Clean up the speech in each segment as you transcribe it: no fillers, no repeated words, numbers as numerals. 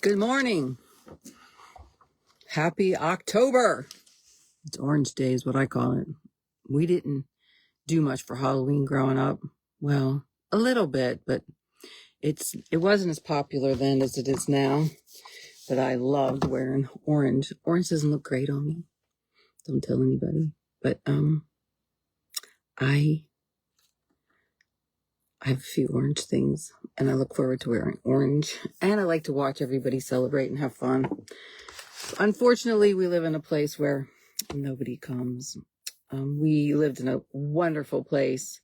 Good morning. Happy October. It's Orange Day is what I call it. We didn't do much for Halloween growing up. Well, a little bit, but it wasn't as popular then as it is now. But I loved wearing orange. Orange doesn't look great on me. Don't tell anybody. But I have a few orange things, and I look forward to wearing orange. And I like to watch everybody celebrate and have fun. Unfortunately, we live in a place where nobody comes. We lived in a wonderful place,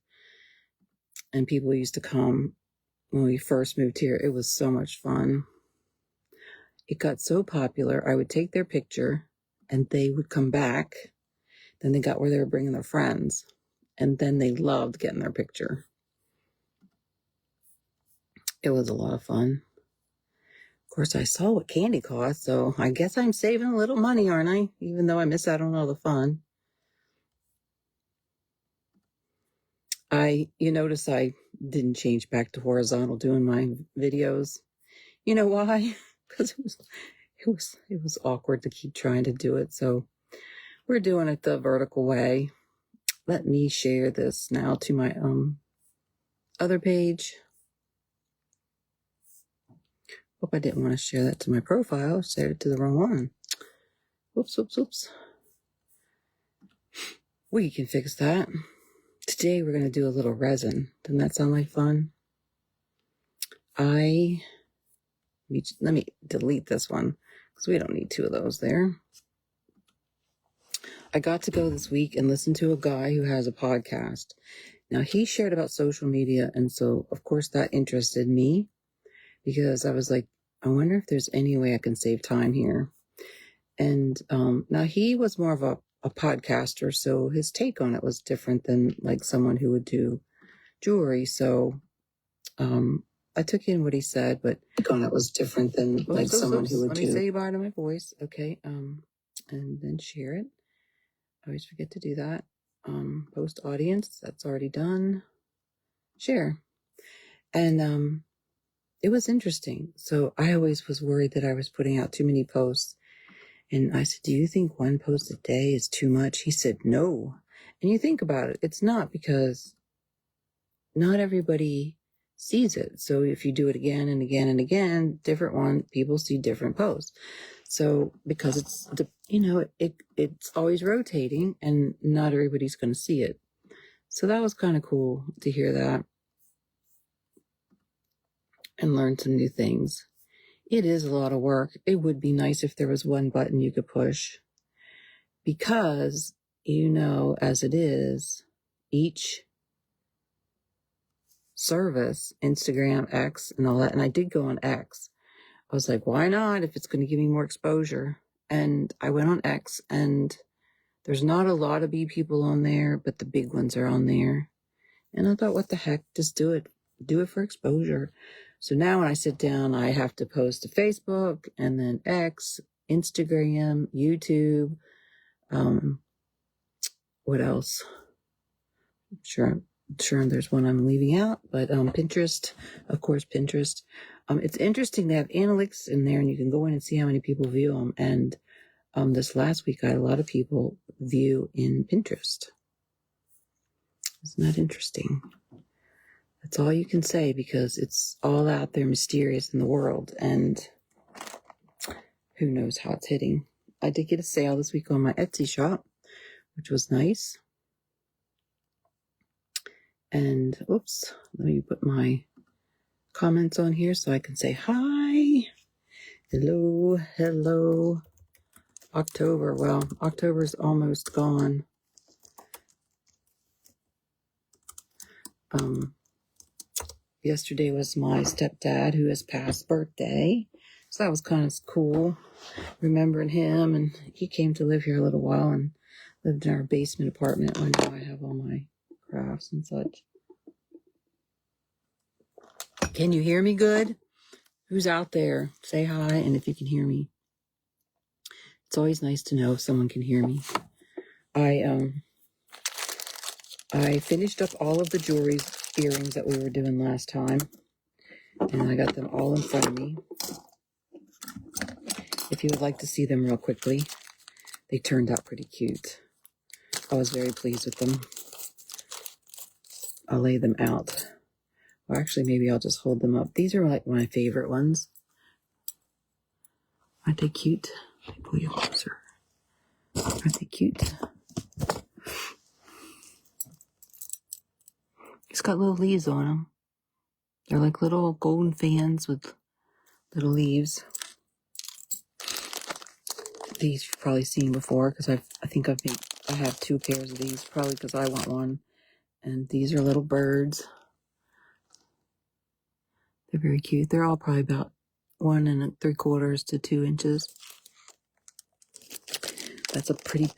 and people used to come when we first moved here. It was so much fun. It got so popular, I would take their picture, and they would come back. Then they got where they were bringing their friends, and then they loved getting their picture. It was a lot of fun. Of course, I saw what candy cost, so I guess I'm saving a little money, aren't I? Even though I miss out on all the fun. You notice I didn't change back to horizontal doing my videos. You know why? Because it was awkward to keep trying to do it. So we're doing it the vertical way. Let me share this now to my other page. Hope I didn't want to share that to my profile. Shared it to the wrong one. Whoops. We can fix that. Today we're going to do a little resin. Doesn't that sound like fun? Let me delete this one because we don't need two of those there. I got to go this week and listen to a guy who has a podcast. Now, he shared about social media, and so, of course, that interested me because I was like, I wonder if there's any way I can save time here. And now he was more of a podcaster, so his take on it was different than like someone who would do jewelry. So I took in what he said, but on it was different than like someone who would do. Let me say bye to my voice, okay? And then share it. I always forget to do that. Post audience, that's already done. Share. And it was interesting. So I always was worried that I was putting out too many posts. And I said, do you think one post a day is too much? He said, no. And you think about it, it's not, because not everybody sees it. So if you do it again and again and again, different one, people see different posts. So because it's always rotating and not everybody's going to see it. So that was kind of cool to hear that and learn some new things. It is a lot of work. It would be nice if there was one button you could push, because, as it is, each service, Instagram, X, and all that, and I did go on X. I was like, why not if it's going to give me more exposure? And I went on X, and there's not a lot of bee people on there, but the big ones are on there. And I thought, what the heck, just do it. Do it for exposure. So now when I sit down, I have to post to Facebook and then X, Instagram, YouTube. What else? I'm sure there's one I'm leaving out, but Pinterest, of course, Pinterest. It's interesting. They have analytics in there, and you can go in and see how many people view them. And this last week, I had a lot of people view in Pinterest. Isn't that interesting? That's all you can say, because it's all out there mysterious in the world, and who knows how it's hitting. I did get a sale this week on my Etsy shop, which was nice. And oops, let me put my comments on here so I can say hi. Hello. October. Well, October's almost gone. Yesterday was my stepdad, who has passed, birthday. So that was kind of cool, remembering him. And he came to live here a little while and lived in our basement apartment where now I have all my crafts and such. Can you hear me good? Who's out there? Say hi, and if you can hear me. It's always nice to know if someone can hear me. I finished up all of the jewelry earrings that we were doing last time, and I got them all in front of me. if you would like to see them real quickly, they turned out pretty cute. I was very pleased with them. I'll lay them out. Or actually, maybe I'll just hold them up. These are like my favorite ones. Aren't they cute? Let me pull you closer. Aren't they cute? It's got little leaves on them. They're like little golden fans with little leaves. These you've probably seen before because I think I have 2 pairs of these, probably because I want one. And these are little birds. They're very cute. They're all probably about 1 3/4 to 2 inches. That's a pretty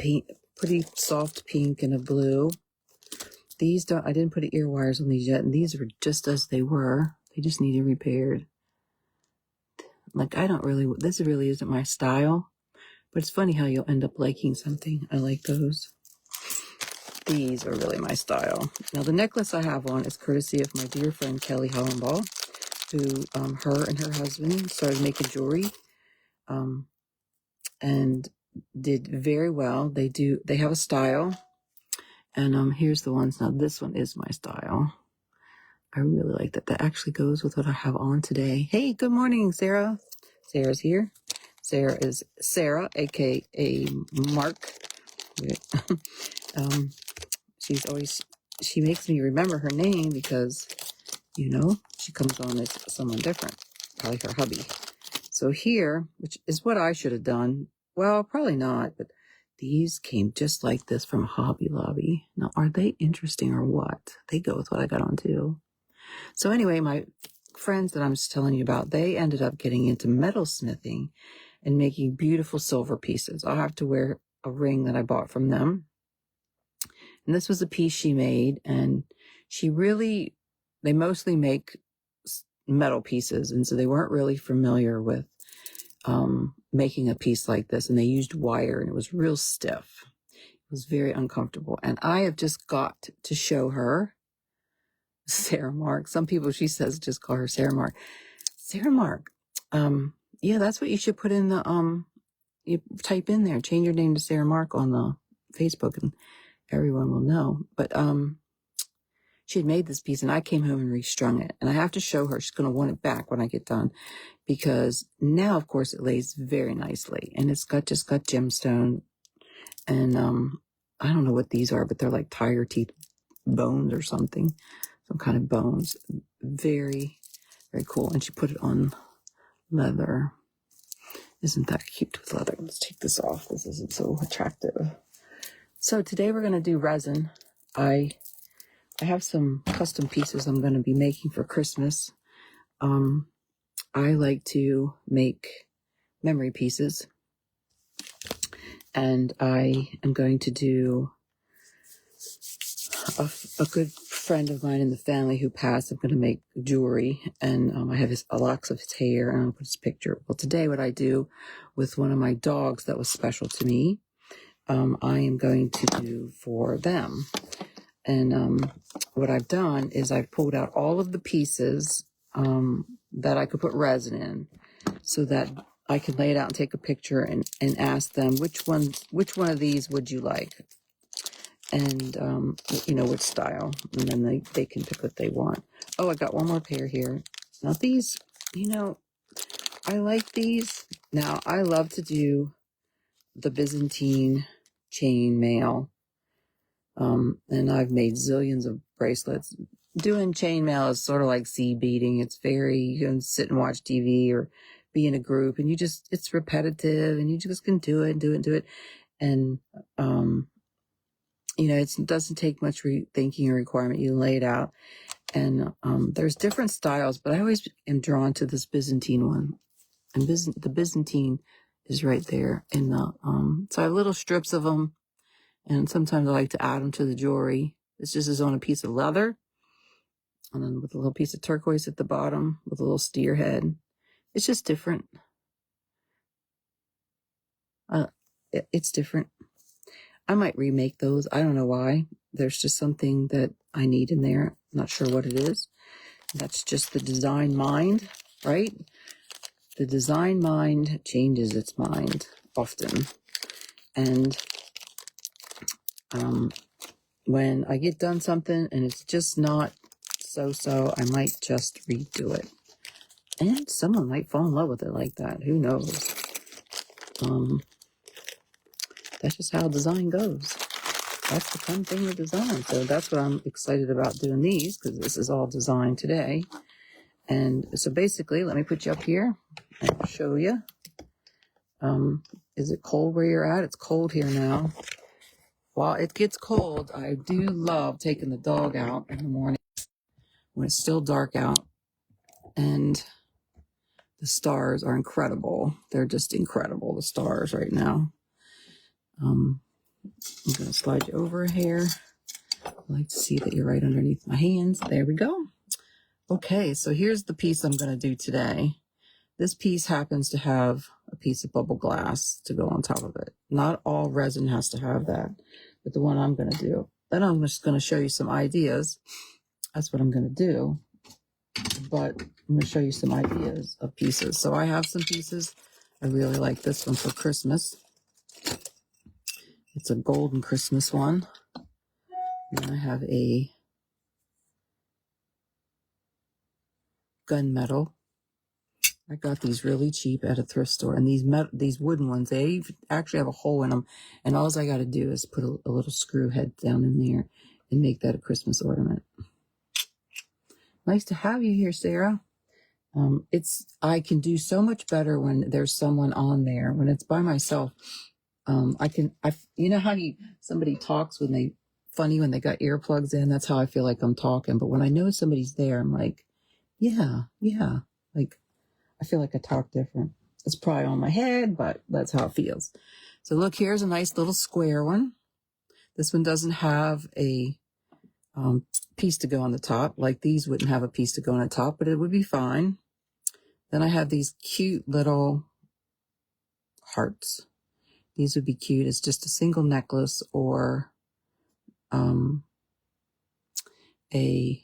soft pink and a blue. These I didn't put ear wires on these yet, and these are just as they were. They just needed repaired. Like, this really isn't my style, but it's funny how you'll end up liking something. I like those. These are really my style. Now, the necklace I have on is courtesy of my dear friend Kelly Hollenbaugh, who, her and her husband started making jewelry, and did very well. They have a style, and here's the ones. Now, this one is my style. I really like that. That actually goes with what I have on today. Hey, good morning, Sarah. Sarah's here. Sarah is Sarah, aka Mark. She makes me remember her name because, she comes on as someone different, probably her hubby. So here, which is what I should have done. Well, probably not, but these came just like this from Hobby Lobby. Now, are they interesting or what? They go with what I got on too. So anyway, my friends that I'm just telling you about, they ended up getting into metalsmithing and making beautiful silver pieces. I'll have to wear a ring that I bought from them. And this was a piece she made, and they mostly make metal pieces, and so they weren't really familiar with making a piece like this, and they used wire, and it was real stiff. It was very uncomfortable, and I have just got to show her Sarah Mark. Some people, she says, just call her Sarah Mark. Sarah Mark. Yeah, that's what you should put in the, you type in there, change your name to Sarah Mark on the Facebook, and everyone will know. But she had made this piece, and I came home and restrung it. And I have to show her. She's going to want it back when I get done, because now, of course, it lays very nicely. And it's just got gemstone. And I don't know what these are, but they're like tiger teeth bones or something. Some kind of bones. Very, very cool. And she put it on leather. Isn't that cute with leather? Let's take this off. This isn't so attractive. So today we're going to do resin. I have some custom pieces I'm going to be making for Christmas. I like to make memory pieces. And I am going to do a good friend of mine in the family who passed. I'm going to make jewelry, and I have locks of his hair, and I'll put his picture. Well, today what I do with one of my dogs that was special to me, I am going to do for them. And what I've done is I've pulled out all of the pieces that I could put resin in, so that I can lay it out and take a picture and ask them which one of these would you like, and which style, and then they can pick what they want. Oh, I got one more pair here. Now these, I like these. Now I love to do the Byzantine chain mail. And I've made zillions of bracelets. Doing chainmail is sort of like seed beading. You can sit and watch TV or be in a group, and it's repetitive, and you just can do it. And, it doesn't take much thinking or requirement. You lay it out, and, there's different styles, but I always am drawn to this Byzantine one. And the Byzantine is right there in so I have little strips of them. And sometimes I like to add them to the jewelry. This just is on a piece of leather. And then with a little piece of turquoise at the bottom with a little steer head. It's just different. It's different. I might remake those. I don't know why. There's just something that I need in there. I'm not sure what it is. That's just the design mind, right? the design mind changes its mind often. And when I get done something and it's just not so, I might just redo it. And someone might fall in love with it like that. Who knows? That's just how design goes. That's the fun thing with design. So that's what I'm excited about doing these, because this is all design today. And so basically, let me put you up here and show you. Is it cold where you're at? It's cold here now. While it gets cold, I do love taking the dog out in the morning when it's still dark out. And the stars are incredible. They're just incredible, the stars right now. I'm going to slide you over here. I like to see that you're right underneath my hands. There we go. Okay, so here's the piece I'm going to do today. This piece happens to have a piece of bubble glass to go on top of it. Not all resin has to have that, but the one I'm going to do. Then I'm just going to show you some ideas. That's what I'm going to do. But I'm going to show you some ideas of pieces. So I have some pieces. I really like this one for Christmas. It's a golden Christmas one. And I have a gunmetal. I got these really cheap at a thrift store. And these wooden ones, they actually have a hole in them. And all I got to do is put a little screw head down in there and make that a Christmas ornament. Nice to have you here, Sarah. I can do so much better when there's someone on there. When it's by myself, you know how somebody talks when they got earplugs in? That's how I feel like I'm talking. But when I know somebody's there, I'm like, yeah. Like, I feel like I talk different. It's probably on my head, but that's how it feels. So look, here's a nice little square one. This one doesn't have a piece to go on the top. Like these wouldn't have a piece to go on the top, but it would be fine. Then I have these cute little hearts. These would be cute. It's just a single necklace or a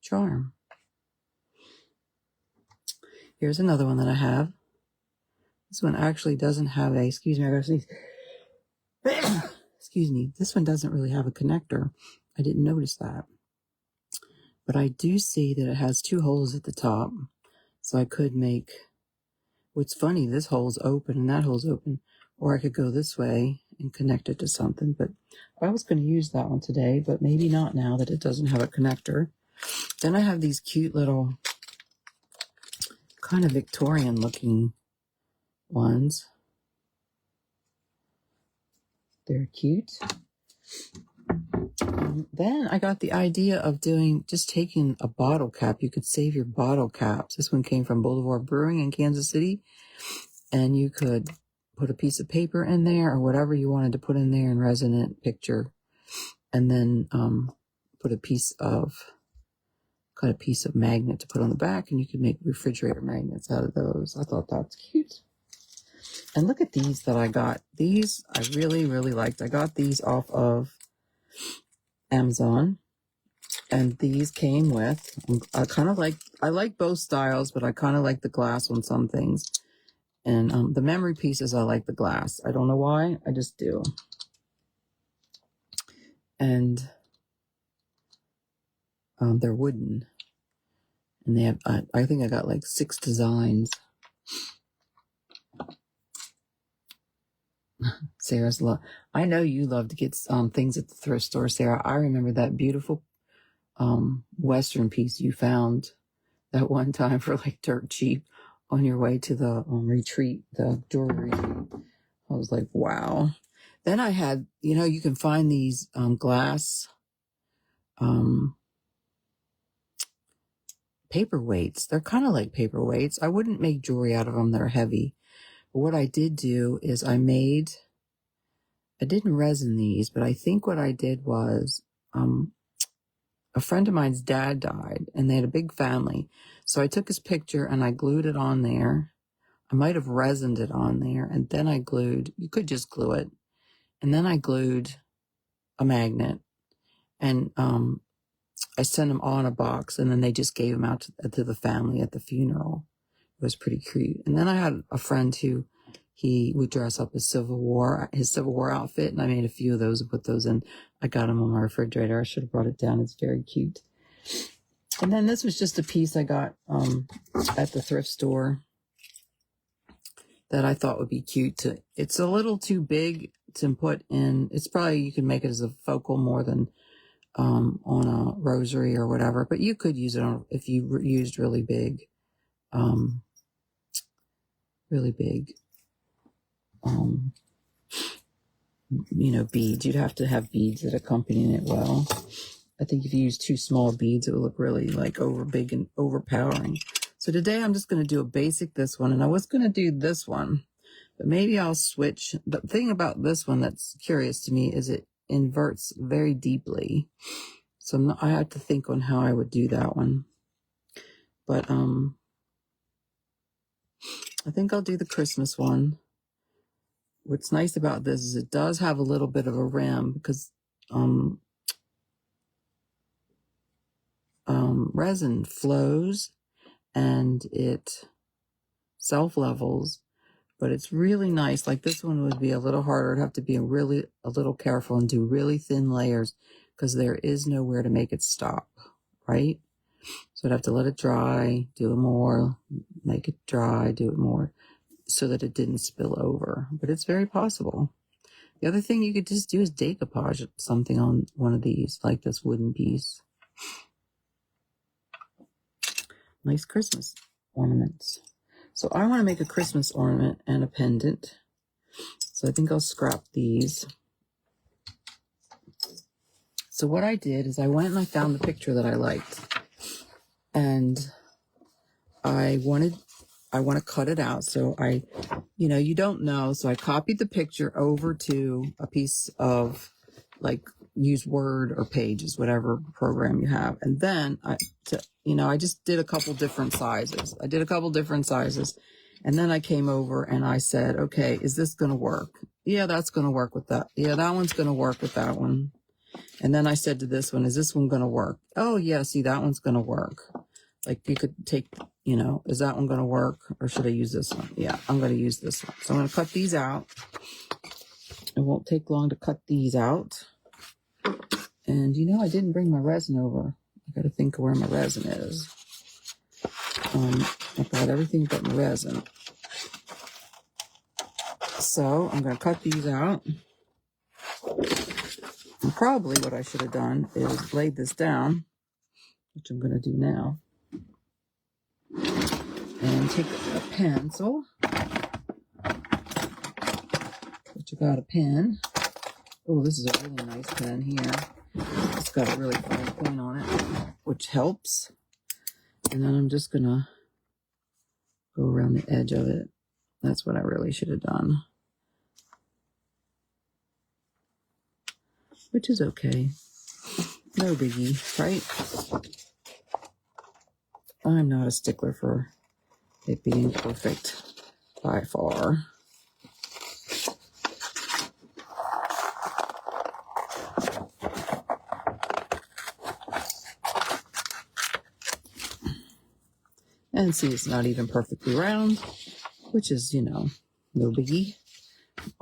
charm. Here's another one that I have. This one actually doesn't have a, excuse me, I gotta sneeze. Excuse me. This one doesn't really have a connector. I didn't notice that. But I do see that it has two holes at the top. So I could make, what's funny, this hole's open and that hole's open. Or I could go this way and connect it to something. But I was going to use that one today, but maybe not now that it doesn't have a connector. Then I have these cute little kind of Victorian looking ones. They're cute. Then I got the idea of just taking a bottle cap. You could save your bottle caps. This one came from Boulevard Brewing in Kansas City. And you could put a piece of paper in there or whatever you wanted to put in there in resonant picture. And then cut a piece of magnet to put on the back. And you could make refrigerator magnets out of those. I thought that's cute. And look at these that I got. These I really, really liked. I got these off of Amazon. And these came with, I like both styles, but I kind of like the glass on some things. And the memory pieces, I like the glass. I don't know why, I just do. And they're wooden. And they have, I think I got like 6 designs. Sarah's I know you love to get things at the thrift store, Sarah. I remember that beautiful Western piece you found that one time for like dirt cheap on your way to the retreat, the jewelry retreat. I was like, wow. Then I had, you can find these glass paperweights. They're kind of like paperweights. I wouldn't make jewelry out of them. They're heavy. But what I did do is I didn't resin these, but I think what I did was a friend of mine's dad died and they had a big family. So I took his picture and I glued it on there. I might have resined it on there and then you could just glue it. And then I glued a magnet and I sent them all in a box, and then they just gave them out to the family at the funeral. It was pretty cute. And then I had a friend who he would dress up as his Civil War outfit, and I made a few of those and put those in. I got them on my refrigerator. I should have brought it down. It's very cute. And then this was just a piece I got at the thrift store that I thought would be cute. It's a little too big to put in. It's probably, you can make it as a focal more than on a rosary or whatever, but you could use it if you used really big beads. You'd have to have beads that accompany it well. I think if you use too small beads, it would look really like over big and overpowering. So today I'm just going to do a basic this one, and I was going to do this one, but maybe I'll switch. The thing about this one that's curious to me is it inverts very deeply. So I had to think on how I would do that one. But I think I'll do the Christmas one. What's nice about this is it does have a little bit of a rim because resin flows and it self-levels, but it's really nice. Like this one would be a little harder. It'd have to be a little careful and do really thin layers because there is nowhere to make it stop, right? So I'd have to let it dry, do it more, make it dry, do it more, so that it didn't spill over. But it's very possible. The other thing you could just do is decoupage something on one of these, like this wooden piece. Nice Christmas ornaments. So I want to make a Christmas ornament and a pendant. So I think I'll scrap these. So what I did is I went and I found the picture that I liked. And I want to cut it out. So you don't know. So I copied the picture over to a piece of, like, use Word or Pages, whatever program you have. And then I just did a couple different sizes. And then I came over and I said, okay, is this going to work? Yeah, that's going to work with that. Yeah, that one's going to work with that one. And then I said to this one, is this one going to work? Oh, yeah, see, that one's going to work. Like you could take, is that one going to work or should I use this one? Yeah, I'm going to use this one. So I'm going to cut these out. It won't take long to cut these out. And I didn't bring my resin over. I got to think of where my resin is. I got everything but my resin. So I'm going to cut these out. And probably what I should have done is laid this down, which I'm going to do now. And take a pencil. But you got a pen. Oh, this is a really nice pen here. It's got a really fine point on it, which helps. And then I'm just going to go around the edge of it. That's what I really should have done. Which is okay. No biggie, right? I'm not a stickler for it being perfect by far. And see, it's not even perfectly round, which is, no biggie.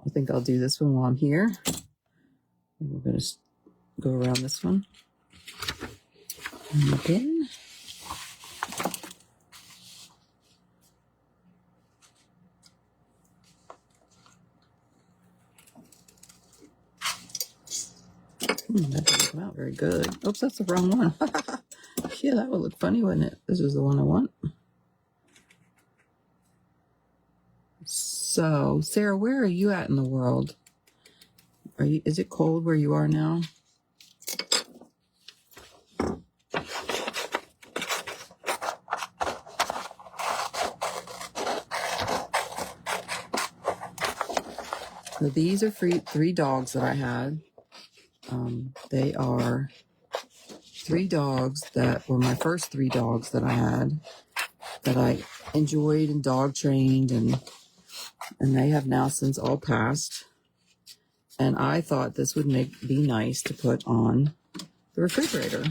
I think I'll do this one while I'm here. And we're going to go around this one. And again. That doesn't come out very good. Oops, that's the wrong one. Yeah, that would look funny, wouldn't it? This is the one I want. So, Sarah, where are you at in the world? Is it cold where you are now? So these are three dogs that I had. They are 3 dogs that were my first 3 dogs that I had, that I enjoyed and dog trained, and they have now since all passed. And I thought this would be nice to put on the refrigerator.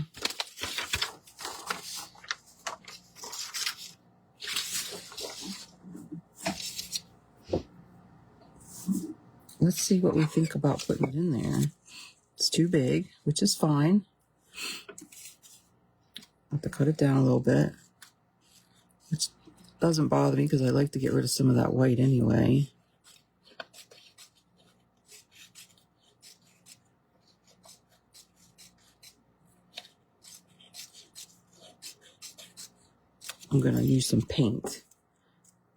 let's see what we think about putting it in there. It's too big, which is fine. I have to cut it down a little bit, which doesn't bother me because I like to get rid of some of that white anyway. I'm going to use some paint.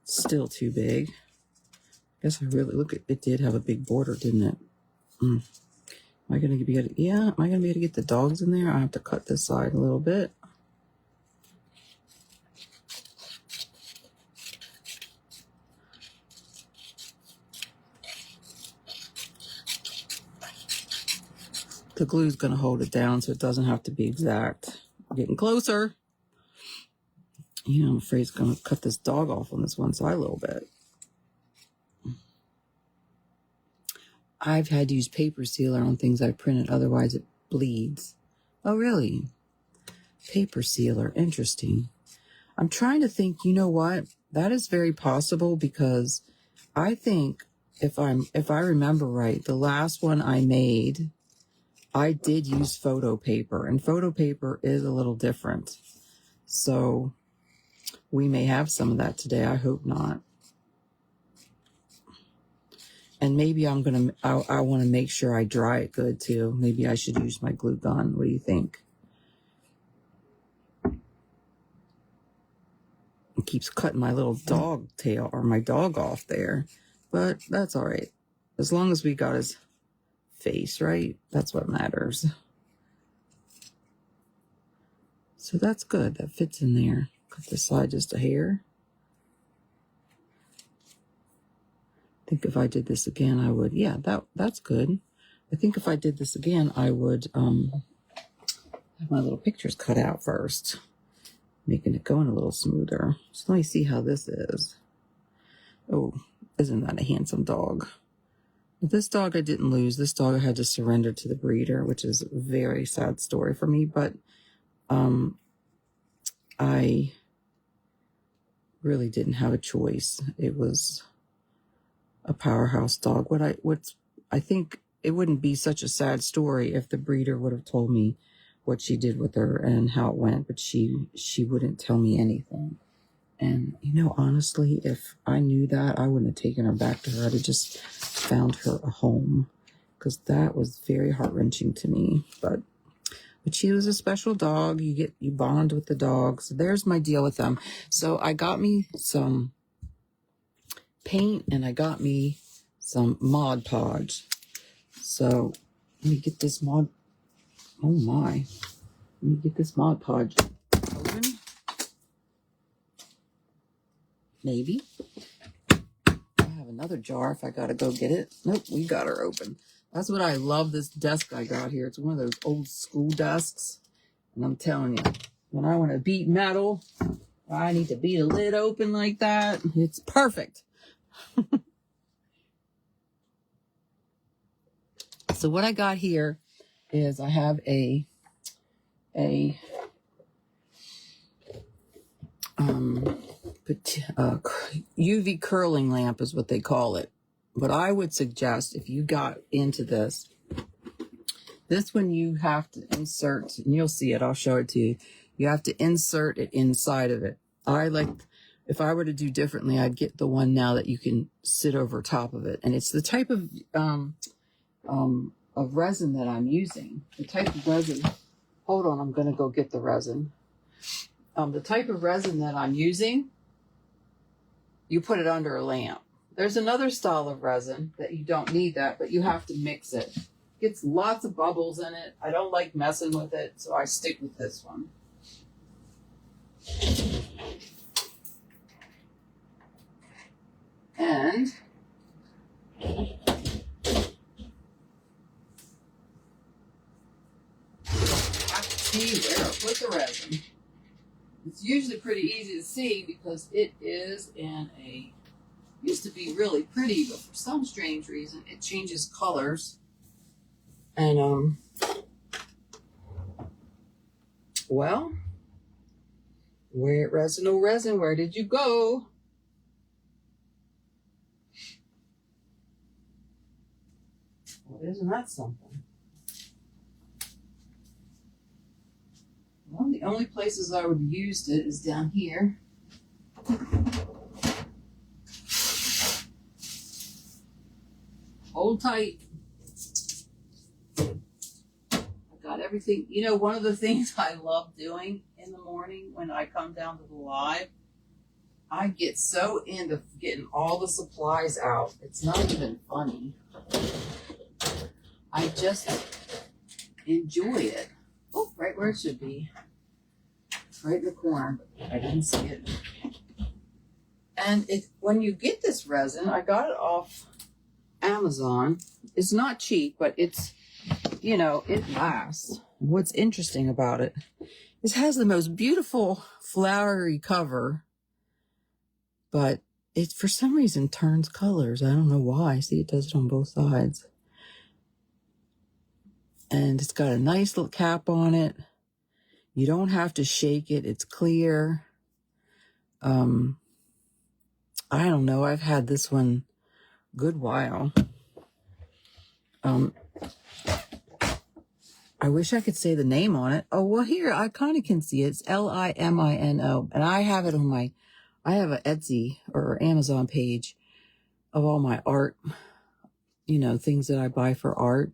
Still too big. I guess I really, look, it did have a big border, didn't it? Am I going to be able to, yeah, am I going to be able to get the dogs in there? I have to cut this side a little bit. The glue's going to hold it down so it doesn't have to be exact. Getting closer. You know, I'm afraid it's going to cut this dog off on this one side a little bit. I've had to use paper sealer on things I printed, otherwise it bleeds. Oh, really? Paper sealer, interesting. I'm trying to think, you know what? That is very possible because I think if I remember right, the last one I made, I did use photo paper, and photo paper is a little different. So we may have some of that today. I hope not. And maybe I want to make sure I dry it good too. Maybe I should use my glue gun. What do you think? It keeps cutting my little dog tail or my dog off there, but that's all right. As long as we got his face right, that's what matters. So that's good. That fits in there. Cut this side just a hair. I think if I did this again, I would, yeah, that's good. I think if I did this again, I would have my little pictures cut out first, making it going a little smoother. So let me see how this is. Oh, isn't that a handsome dog? This dog I didn't lose. This dog I had to surrender to the breeder, which is a very sad story for me, but I really didn't have a choice. It was a powerhouse dog. I think it wouldn't be such a sad story if the breeder would have told me what she did with her and how it went, but she wouldn't tell me anything. And, you know, honestly, if I knew that, I wouldn't have taken her back to her. I'd have just found her a home, because that was very heart-wrenching to me. But she was a special dog. You bond with the dog. So there's my deal with them. So I got me some paint and I got me some Mod Podge. So let me get this Mod. Oh my. Let me get this Mod Podge open. Maybe. I have another jar if I gotta go get it. Nope, we got her open. That's what I love, this desk I got here. It's one of those old school desks. And I'm telling you, when I want to beat metal, I need to beat a lid open like that. It's perfect. So what I got here is I have a UV curling lamp is what they call it. But I would suggest, if you got into this one you have to insert, and you'll see it, I'll show it to you. You have to insert it inside of it. If I were to do differently, I'd get the one now that you can sit over top of it. And it's the type of resin that I'm using. The type of resin, hold on, I'm going to go get the resin. The type of resin that I'm using, you put it under a lamp. There's another style of resin that you don't need that, but you have to mix it. It gets lots of bubbles in it. I don't like messing with it, so I stick with this one. And I have to see where I put the resin. It's usually pretty easy to see because it is in a, used to be really pretty, but for some strange reason it changes colors. And well, resin, oh resin, where did you go? isn't that something? One of the only places I would have used it is down here. Hold tight. I've got everything. You know, one of the things I love doing in the morning when I come down to the live, I get so into getting all the supplies out. It's not even funny. I just enjoy it. Oh, right where it should be. Right in the corner. I didn't see it. And when you get this resin, I got it off Amazon. It's not cheap, but it's, you know, it lasts. What's interesting about it is it has the most beautiful flowery cover, but it for some reason turns colors. I don't know why. See, it does it on both sides. And it's got a nice little cap on it. You don't have to shake it. It's clear. I don't know. I've had this one a good while. I wish I could say the name on it. Oh, well, here, I kind of can see it. It's Limino. And I have it on I have an Etsy or Amazon page of all my art, you know, things that I buy for art.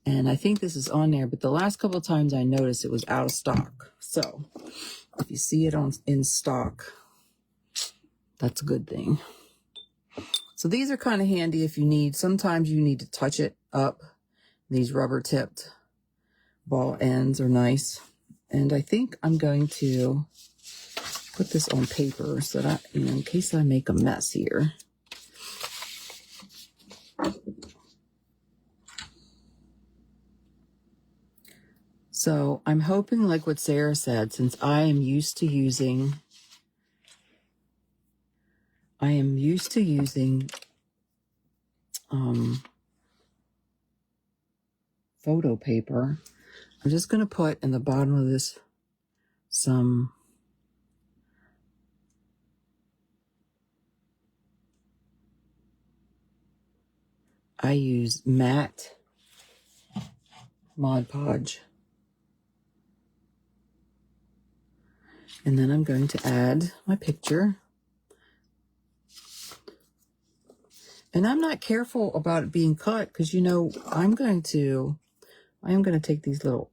And I think this is on there, but the last couple of times I noticed it was out of stock. So if you see it in stock, that's a good thing. So these are kind of handy if you need, sometimes you need to touch it up. These rubber tipped ball ends are nice. And I think I'm going to put this on paper so that, you know, in case I make a mess here. So I'm hoping, like what Sarah said, since I am used to using photo paper, I'm just going to put in the bottom of this I use matte Mod Podge. And then I'm going to add my picture. And I'm not careful about it being cut because, you know, I am going to take these little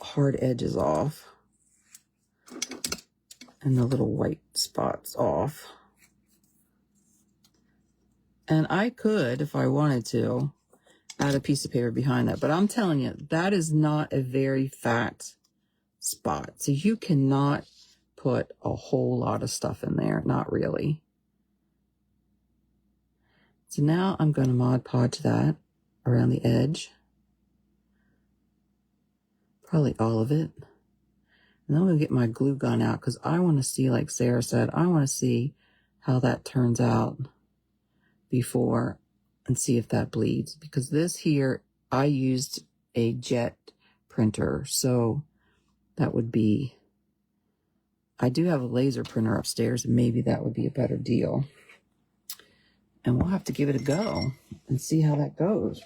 hard edges off and the little white spots off. And I could, if I wanted to, add a piece of paper behind that. But I'm telling you, that is not a very fat spot. So you cannot put a whole lot of stuff in there. Not really. So now I'm going to Mod Podge that around the edge. Probably all of it. And then I'm going to get my glue gun out because I want to see, like Sarah said, I want to see how that turns out before and see if that bleeds. Because this here, I used a jet printer. So that would be, I do have a laser printer upstairs and maybe that would be a better deal. And we'll have to give it a go and see how that goes.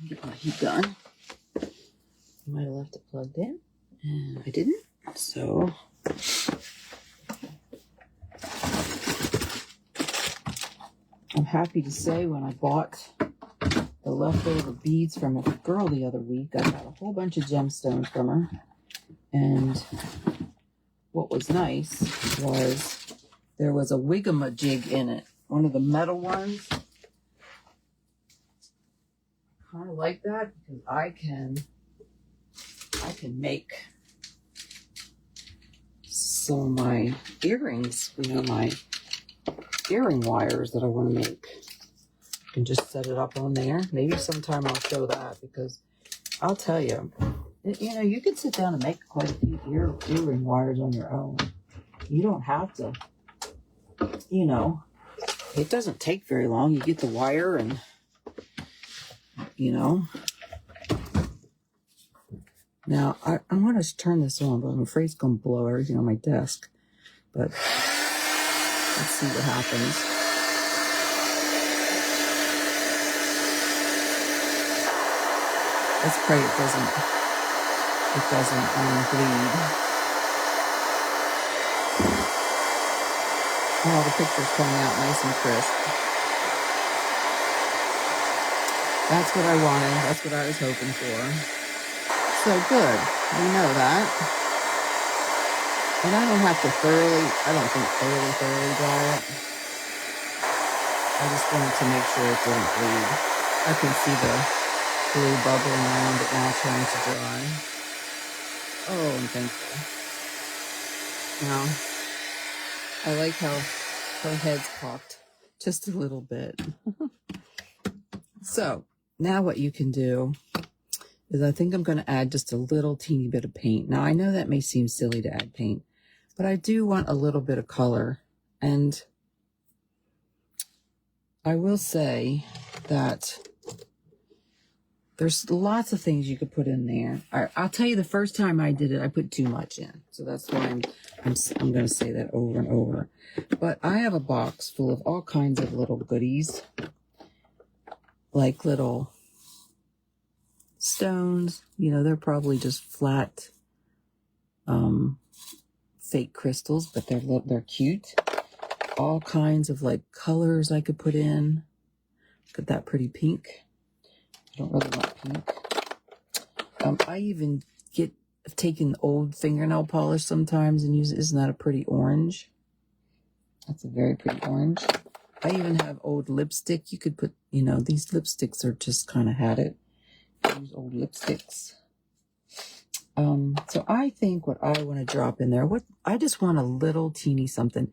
Get my heat gun. I might have left it plugged in, and I didn't. So I'm happy to say when I bought the leftover beads from a girl the other week, I got a whole bunch of gemstones from her. And what was nice was there was a wiggamajig in it, one of the metal ones. Kind of like that because I can make some of my earrings, you know, my earring wires that I want to make. I can just set it up on there. Maybe sometime I'll show that because I'll tell you, you know, you can sit down and make quite a few earring wires on your own. You don't have to, you know, it doesn't take very long. You get the wire and, you know. Now, I want to turn this on, but I'm afraid it's going to blow everything on my desk. But let's see what happens. Let's pray it doesn't bleed. Oh, the picture's coming out nice and crisp. That's what I wanted. That's what I was hoping for. So good. We know that. And I don't have to thoroughly dry it. I just wanted to make sure it didn't bleed. I can see the glue bubbling around it now trying to dry. Oh, I'm thankful. Now, I like how her head's popped just a little bit. So, now what you can do is I think I'm going to add just a little teeny bit of paint. Now, I know that may seem silly to add paint, but I do want a little bit of color. And I will say that there's lots of things you could put in there. I'll tell you, the first time I did it, I put too much in. So that's why I'm going to say that over and over. But I have a box full of all kinds of little goodies, like little stones. You know, they're probably just flat fake crystals, but they're cute. All kinds of like colors I could put in. Look at that pretty pink. I don't really want pink. I even get taken old fingernail polish sometimes and use it. Isn't that a pretty orange? That's a very pretty orange. I even have old lipstick. You could put, you know, these lipsticks are just kind of had it. Use old lipsticks. So I think what I want to drop in there, I just want a little teeny something.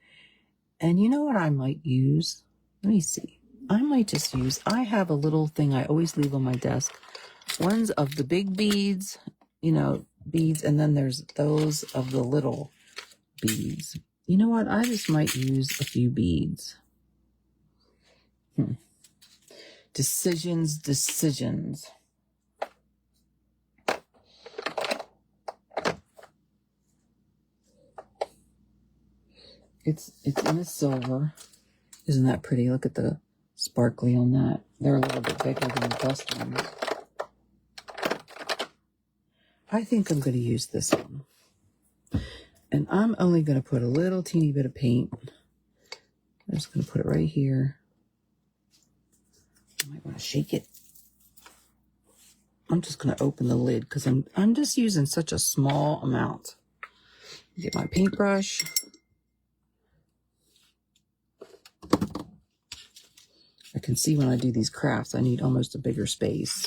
And you know what I might use? Let me see. I have a little thing I always leave on my desk. One's of the big beads, you know, beads, and then there's those of the little beads. You know what? I just might use a few beads. Decisions. It's in a silver. Isn't that pretty? Look at the sparkly on that. They're a little bit bigger than the dust ones. I think I'm going to use this one. And I'm only going to put a little teeny bit of paint. I'm just going to put it right here. I might want to shake it. I'm just going to open the lid because I'm just using such a small amount. Get my paintbrush. I can see when I do these crafts, I need almost a bigger space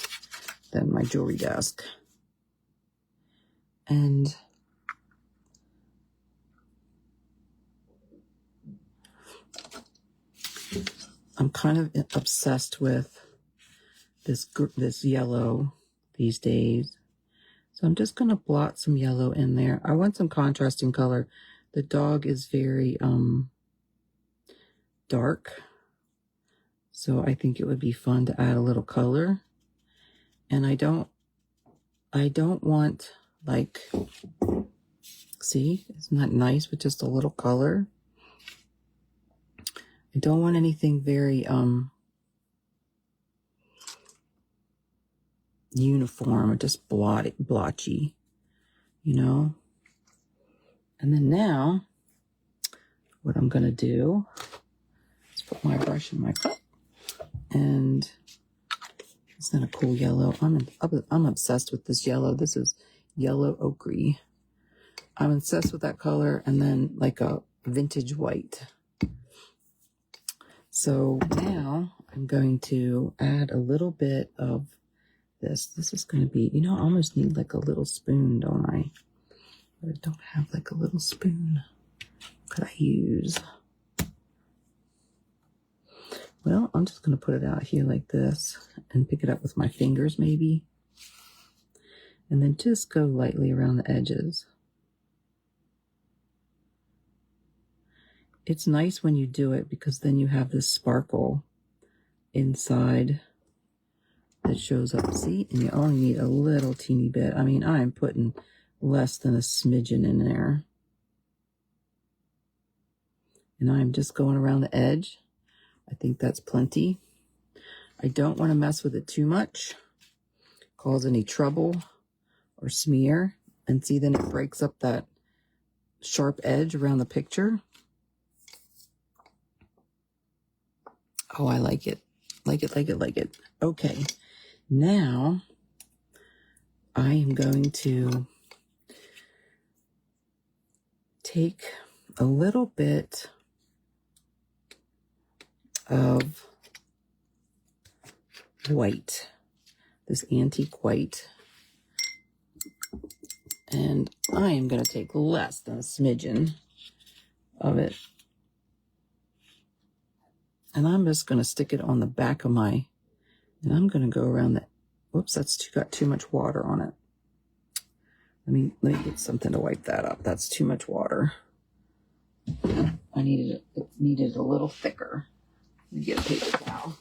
than my jewelry desk. And I'm kind of obsessed with this yellow these days. So I'm just going to blot some yellow in there. I want some contrasting color. The dog is very dark. So I think it would be fun to add a little color. And I don't want, like, see, isn't that nice with just a little color? I don't want anything very uniform or just blotchy, you know? And then now, what I'm going to do is put my brush in my cup. And isn't that a cool yellow? I'm obsessed with this yellow. This is yellow ochre. I'm obsessed with that color, and then like a vintage white. So now I'm going to add a little bit of this. This is going to be, you know, I almost need like a little spoon, don't I? But I don't have like a little spoon. What could I use? Well, I'm just going to put it out here like this and pick it up with my fingers maybe. And then just go lightly around the edges. It's nice when you do it because then you have this sparkle inside that shows up. See? And you only need a little teeny bit. I mean, I'm putting less than a smidgen in there. And I'm just going around the edge. I think that's plenty. I don't want to mess with it too much. cause any trouble or smear. And see, then it breaks up that sharp edge around the picture. Oh, I like it. Like it, like it, like it. Okay, now I am going to take a little bit of white, this antique white, and I am going to take less than a smidgen of it, and I'm just going to stick it on the back of my, and I'm going to go around the, whoops, got too much water on it. Let me get something to wipe that up. That's too much water. It needed a little thicker. Let me get a paper towel.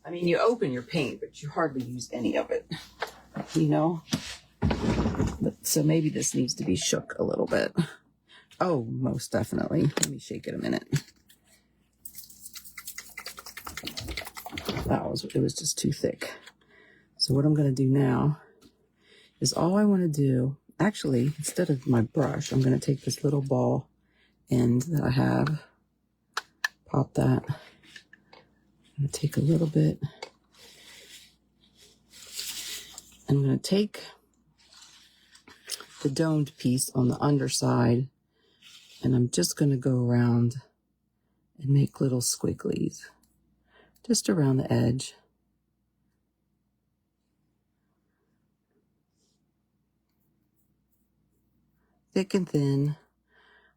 I mean, you open your paint, but you hardly use any of it, you know? So maybe this needs to be shook a little bit. Oh, most definitely. Let me shake it a minute. It was just too thick. So what I'm going to do now is all I want to do, actually, instead of my brush, I'm going to take this little ball end that I have, pop that. I'm going to take a little bit. I'm going to take the domed piece on the underside, and I'm just going to go around and make little squigglies just around the edge. Thick and thin,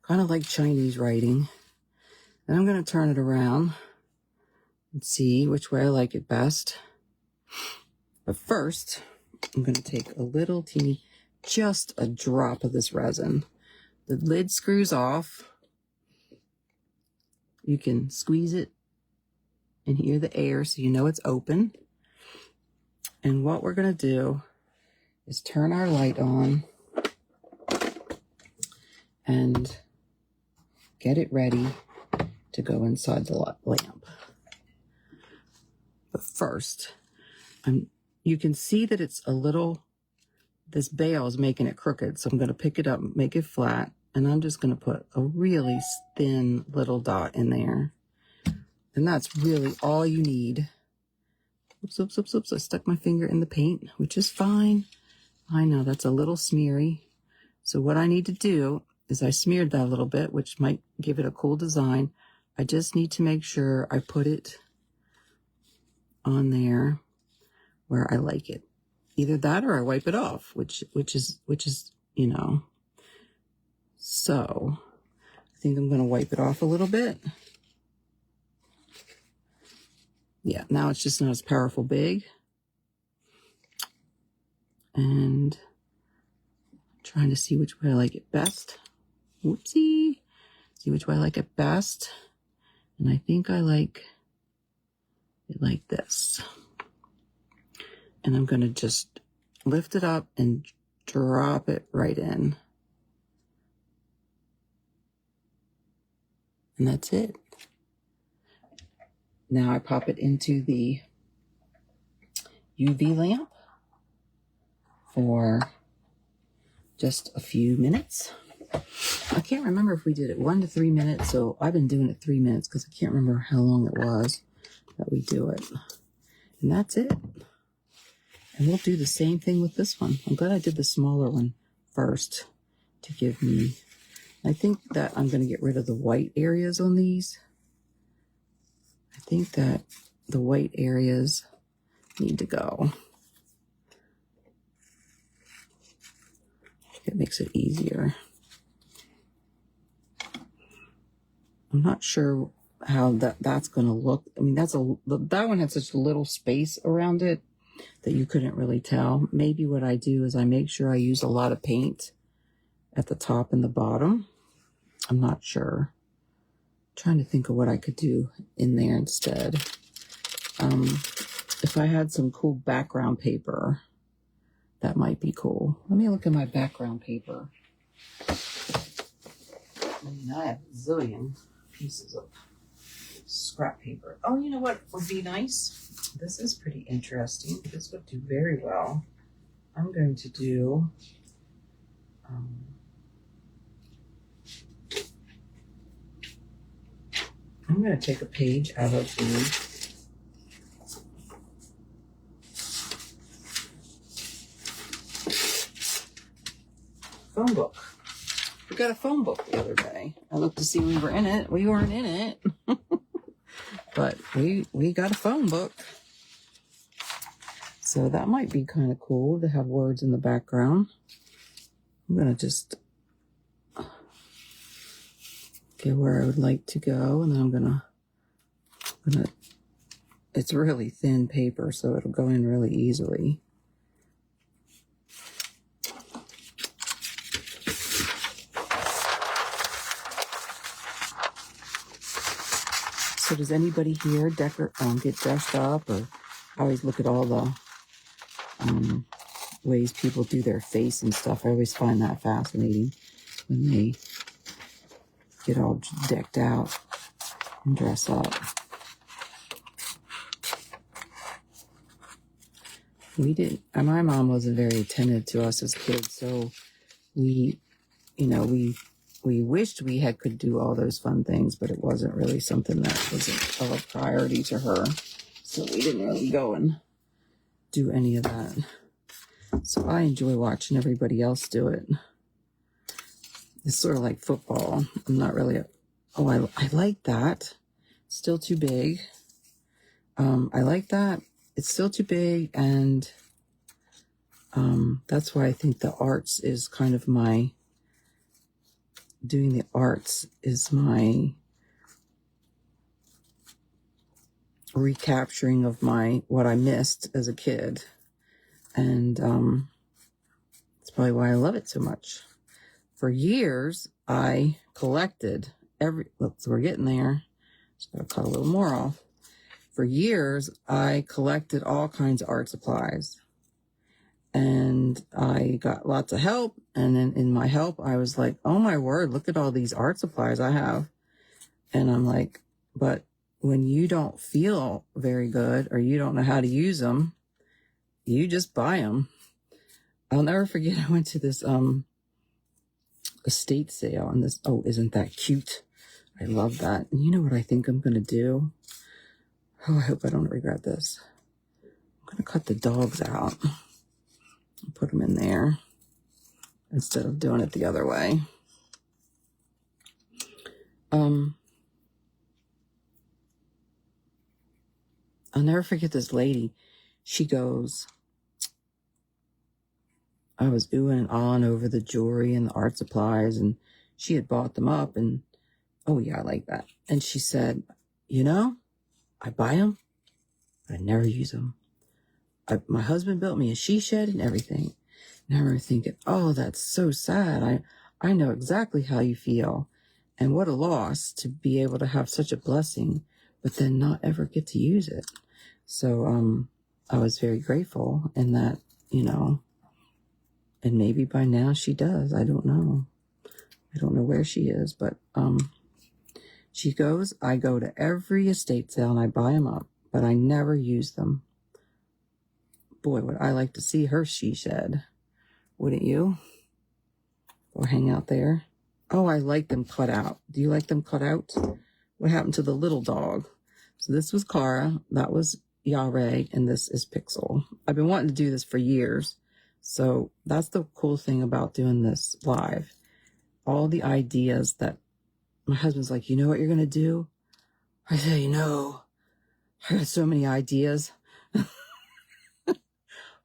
kind of like Chinese writing. And I'm going to turn it around and see which way I like it best. But first, I'm going to take a little teeny, just a drop of this resin. The lid screws off. You can squeeze it and hear the air so you know it's open. And what we're going to do is turn our light on and get it ready to go inside the lamp. But first, you can see that it's a little, this bail is making it crooked. So I'm going to pick it up, make it flat, and I'm just going to put a really thin little dot in there. And that's really all you need. Oops, oops, oops, oops. I stuck my finger in the paint, which is fine. I know that's a little smeary. So what I need to do is I smeared that a little bit, which might give it a cool design. I just need to make sure I put it on there where I like it. Either that or I wipe it off, which is, you know. So I think I'm going to wipe it off a little bit. Yeah, now it's just not as powerful big. And trying to see which way I like it best. Whoopsie. See which way I like it best. And I think I like it like this. And I'm going to just lift it up and drop it right in. And that's it. Now I pop it into the UV lamp for just a few minutes. I can't remember if we did it 1 to 3 minutes, so I've been doing it 3 minutes because I can't remember how long it was that we do it. And that's it. And we'll do the same thing with this one. I'm glad I did the smaller one first to give me, I think that I'm going to get rid of the white areas on these. I think that the white areas need to go. It makes it easier. I'm not sure how that's going to look. I mean, that one had such a little space around it that you couldn't really tell. Maybe what I do is I make sure I use a lot of paint at the top and the bottom. I'm not sure. I'm trying to think of what I could do in there instead. If I had some cool background paper, that might be cool. Let me look at my background paper. I mean, I have a zillion pieces of scrap paper. Oh, you know what would be nice? This is pretty interesting. This would do very well. I'm going to do I'm going to take a page out of the phone book. We got a phone book the other day. I looked to see we were in it. We weren't in it. But we got a phone book. So that might be kind of cool to have words in the background. I'm going to just get where I would like to go. And then I'm going to, it's really thin paper, so it'll go in really easily. So does anybody here get dressed up? Or I always look at all the ways people do their face and stuff. I always find that fascinating when they get all decked out and dress up. My mom wasn't very attentive to us as kids, so we wished we could do all those fun things, but it wasn't really something that was a priority to her. So we didn't really go and do any of that. So I enjoy watching everybody else do it. It's sort of like football. I'm not really I like that. It's still too big. I like that. It's still too big, and that's why I think the arts is kind of doing the arts is my recapturing of what I missed as a kid. And that's probably why I love it so much. For years, I collected look, so we're getting there. Just gotta cut a little more off. For years, I collected all kinds of art supplies. And I got lots of help. And then in my help, I was like, oh my word, look at all these art supplies I have. And I'm like, but when you don't feel very good or you don't know how to use them, you just buy them. I'll never forget, I went to this estate sale, and isn't that cute? I love that. And you know what I think I'm going to do? Oh, I hope I don't regret this. I'm going to cut the dogs out and put them in there instead of doing it the other way. I'll never forget this lady. She goes, I was oohing and ahhing over the jewelry and the art supplies, and she had bought them up, and oh yeah, I like that. And she said, I buy them, but I never use them. My husband built me a she shed and everything. And I remember thinking, oh, that's so sad. I know exactly how you feel. And what a loss to be able to have such a blessing, but then not ever get to use it. So I was very grateful in that, and maybe by now she does. I don't know. I don't know where she is, but she goes, I go to every estate sale and I buy them up, but I never use them. Boy, would I like to see her she shed. Wouldn't you? Or hang out there. Oh, I like them cut out. Do you like them cut out? What happened to the little dog? So this was Cara, that was Yare, and this is Pixel. I've been wanting to do this for years. So that's the cool thing about doing this live. All the ideas that my husband's like, you know what you're going to do? I say, no. I got so many ideas.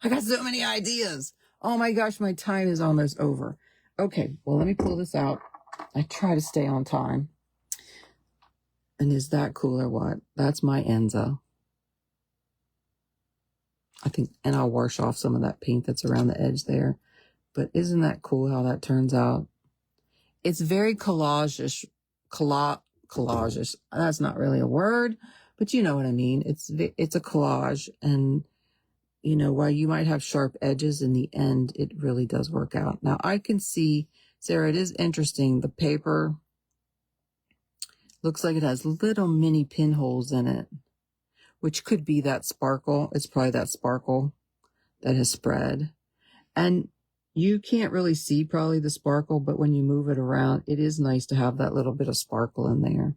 I got so many ideas. Oh my gosh, my time is almost over. Okay, well, let me pull this out. I try to stay on time. And is that cool or what? That's my Enza. I think, and I'll wash off some of that paint that's around the edge there. But isn't that cool how that turns out? It's very collage-ish. Collage-ish. That's not really a word, but you know what I mean. It's a collage, and while you might have sharp edges, in the end, it really does work out. Now I can see, Sarah, it is interesting. The paper, Looks like it has little mini pinholes in it, which could be that sparkle. It's probably that sparkle that has spread. And you can't really see probably the sparkle, but when you move it around, it is nice to have that little bit of sparkle in there.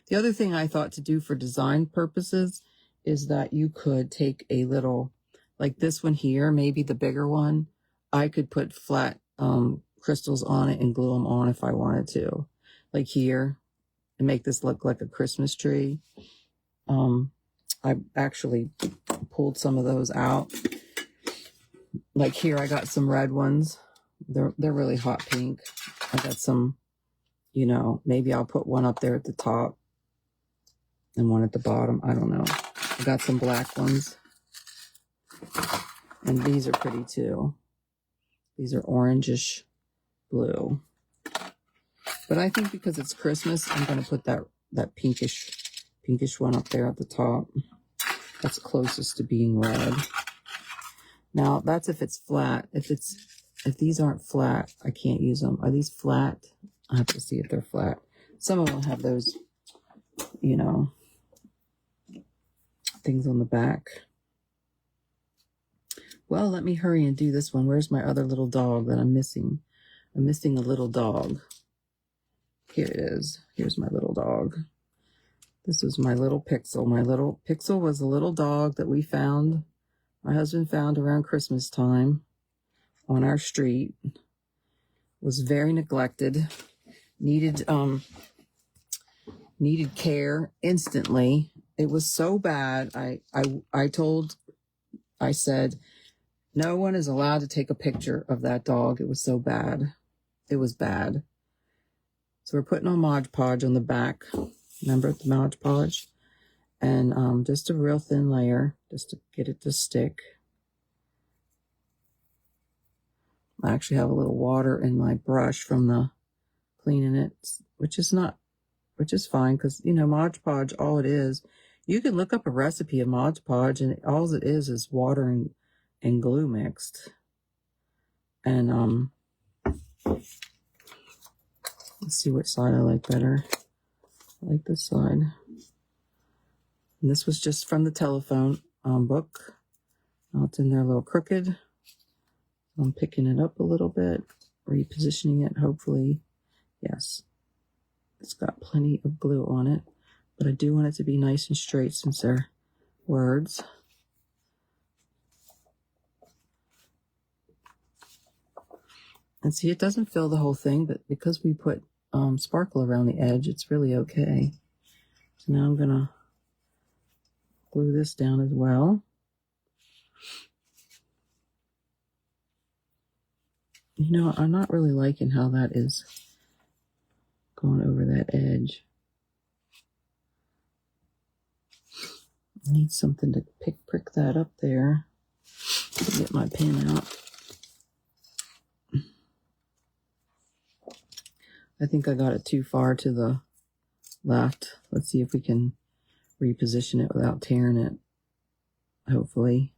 The other thing I thought to do for design purposes is that you could take a little, like this one here, maybe the bigger one, I could put flat crystals on it and glue them on if I wanted to. Like here, and make this look like a Christmas tree. I actually pulled some of those out. Like here, I got some red ones. They're really hot pink. I got some, maybe I'll put one up there at the top and one at the bottom. I don't know. I got some black ones. And these are pretty too. These are orangish blue. But I think because it's Christmas, I'm going to put that pinkish one up there at the top. That's closest to being red. Now, that's if it's flat. If these aren't flat, I can't use them. Are these flat? I have to see if they're flat. Some of them have those, things on the back. Well, let me hurry and do this one. Where's my other little dog that I'm missing? I'm missing a little dog. Here it is. Here's my little dog. This is my little Pixel. My little Pixel was a little dog that we found. My husband found around Christmas time on our street. Was very neglected. Needed care instantly. It was so bad. I said, no one is allowed to take a picture of that dog. It was so bad. It was bad. So we're putting on Mod Podge on the back. Remember the Mod Podge? And just a real thin layer, just to get it to stick. I actually have a little water in my brush from the cleaning it, which is fine, because, Mod Podge, all it is, you can look up a recipe of Mod Podge, and all it is water and glue mixed. And let's see which side I like better. I like this side. And this was just from the telephone book. Now it's in there a little crooked. I'm picking it up a little bit, repositioning it, hopefully. Yes. It's got plenty of glue on it, but I do want it to be nice and straight since they're words. And see, it doesn't fill the whole thing, but because we put sparkle around the edge, it's really okay. So now I'm going to glue this down as well. I'm not really liking how that is going over that edge. I need something to prick that up there. Get my pen out. I think I got it too far to the left. Let's see if we can reposition it without tearing it. Hopefully.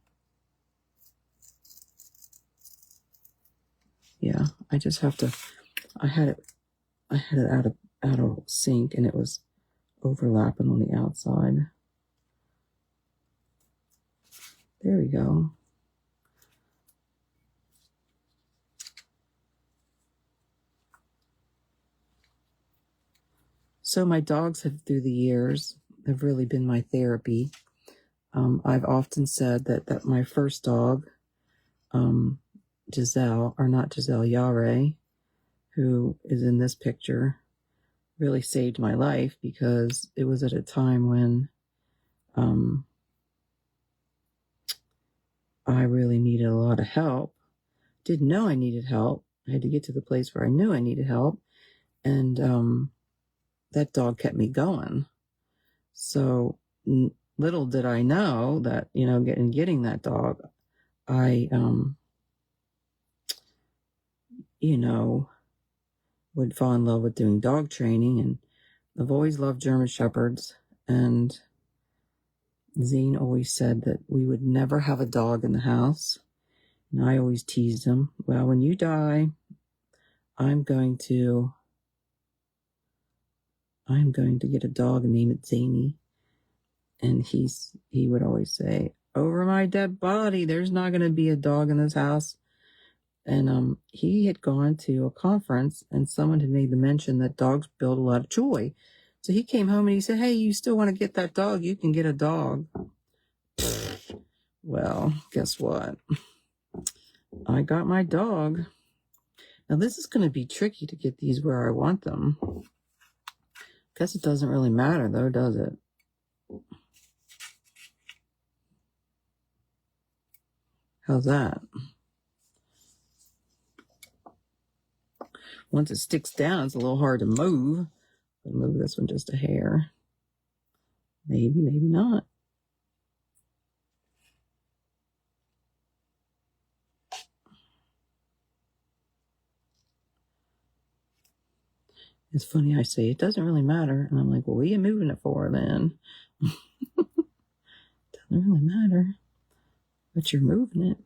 Yeah, I just have to, I had it out of sync, and it was overlapping on the outside. There we go. So my dogs through the years, have really been my therapy. I've often said that my first dog, Giselle, or not Giselle, Yare, who is in this picture, really saved my life, because it was at a time when I really needed a lot of help. Didn't know I needed help. I had to get to the place where I knew I needed help. And that dog kept me going. So little did I know that, getting that dog, I, would fall in love with doing dog training. And I've always loved German Shepherds. And Zane always said that we would never have a dog in the house. And I always teased him, well, when you die, I'm going to I'm going to get a dog and name it Zany. And he would always say, over my dead body, there's not going to be a dog in this house. And he had gone to a conference and someone had made the mention that dogs build a lot of joy. So he came home and he said, hey, you still want to get that dog? You can get a dog. Well, guess what? I got my dog. Now this is going to be tricky to get these where I want them. Guess it doesn't really matter though, does it? How's that? Once it sticks down, it's a little hard to move. I'll move this one just a hair. Maybe, maybe not. It's funny, I say, it doesn't really matter. And I'm like, well, what are you moving it for then? Doesn't really matter. But you're moving it.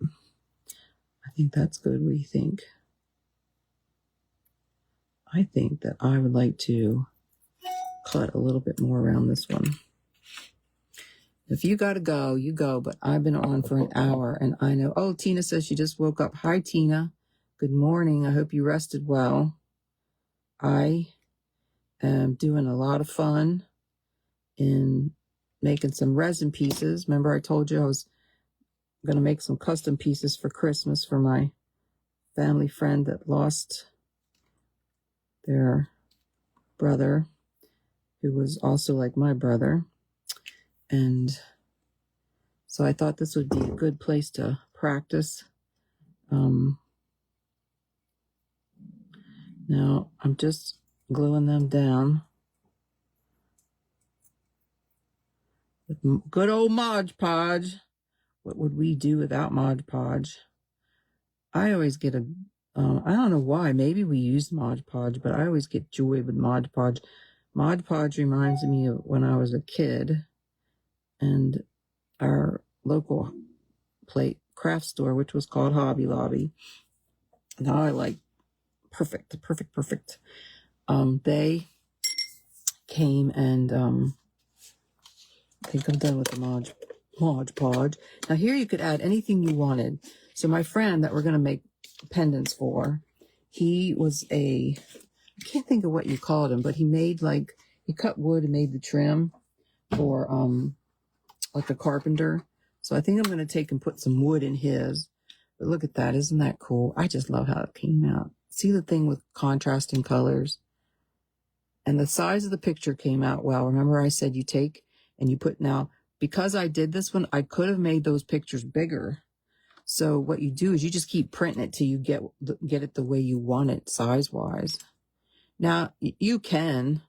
I think that's good. What do you think? I think that I would like to cut a little bit more around this one. If you got to go, you go. But I've been on for an hour and I know. Oh, Tina says she just woke up. Hi, Tina. Good morning. I hope you rested well. I am doing a lot of fun in making some resin pieces. Remember I told you I was going to make some custom pieces for Christmas for my family friend that lost their brother, who was also like my brother. And so I thought this would be a good place to practice. Now I'm just gluing them down with good old Mod Podge. What would we do without Mod Podge? I always get a, I don't know why, maybe we use Mod Podge, but I always get joy with Mod Podge. Mod Podge reminds me of when I was a kid and our local craft store, which was called Hobby Lobby. Now I like perfect. They came and I think I'm done with the Mod Podge. Now here you could add anything you wanted. So my friend that we're going to make pendants for, he was I can't think of what you called him, but he made he cut wood and made the trim for like a carpenter. So I think I'm going to take and put some wood in his. But look at that. Isn't that cool? I just love how it came out. See the thing with contrasting colors? And the size of the picture came out well. Remember I said you take and you put, now, because I did this one, I could have made those pictures bigger. So what you do is you just keep printing it till you get it the way you want it size-wise. Now, you can,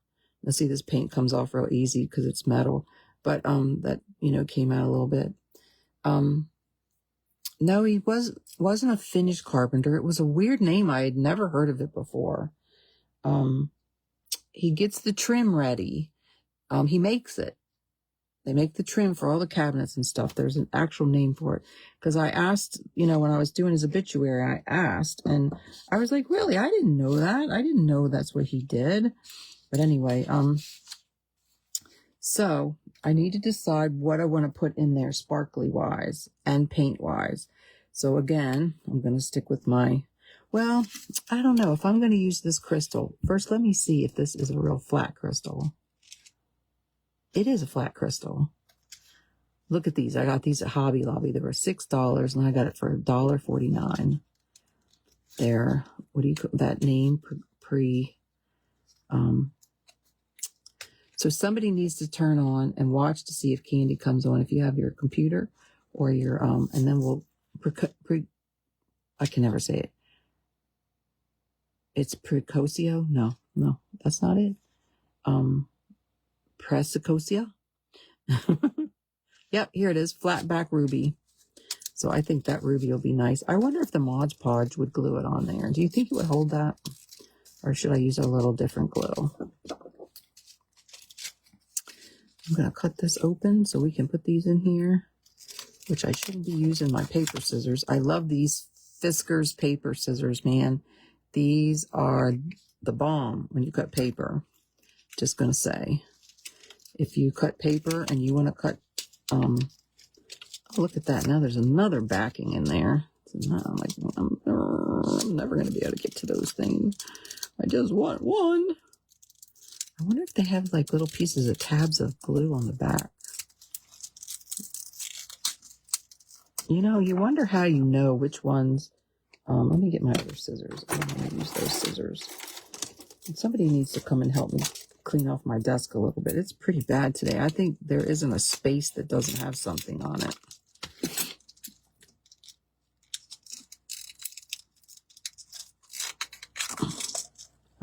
let's see, this paint comes off real easy because it's metal, but that, came out a little bit. No, he wasn't a finished carpenter. It was a weird name. I had never heard of it before. He gets the trim ready. He makes it. They make the trim for all the cabinets and stuff. There's an actual name for it. Because I asked, when I was doing his obituary, I asked, and I was like, really? I didn't know that. I didn't know that's what he did. But anyway, so I need to decide what I want to put in there sparkly wise and paint wise. So again, I'm going to stick with I don't know if I'm going to use this crystal. First, let me see if this is a real flat crystal. It is a flat crystal. Look at these. I got these at Hobby Lobby. They were $6 and I got it for $1.49. They're, what do you call that name? So somebody needs to turn on and watch to see if Candy comes on. If you have your computer or your, and then we'll, I can never say it. It's Precosio? No, that's not it. Presicosia. Yep, here it is, flat back ruby. So I think that ruby will be nice. I wonder if the Mod Podge would glue it on there. Do you think it would hold that? Or should I use a little different glue? I'm going to cut this open so we can put these in here, which I shouldn't be using my paper scissors. I love these Fiskars paper scissors, man. These are the bomb when you cut paper. Just going to say, if you cut paper and you want to cut, oh, look at that. Now there's another backing in there. So now I'm never going to be able to get to those things. I just want one. I wonder if they have like little pieces of tabs of glue on the back. You know, you wonder how you know which ones. Let me get my other scissors. I'm going to use those scissors. And somebody needs to come and help me clean off my desk a little bit. It's pretty bad today. I think there isn't a space that doesn't have something on it.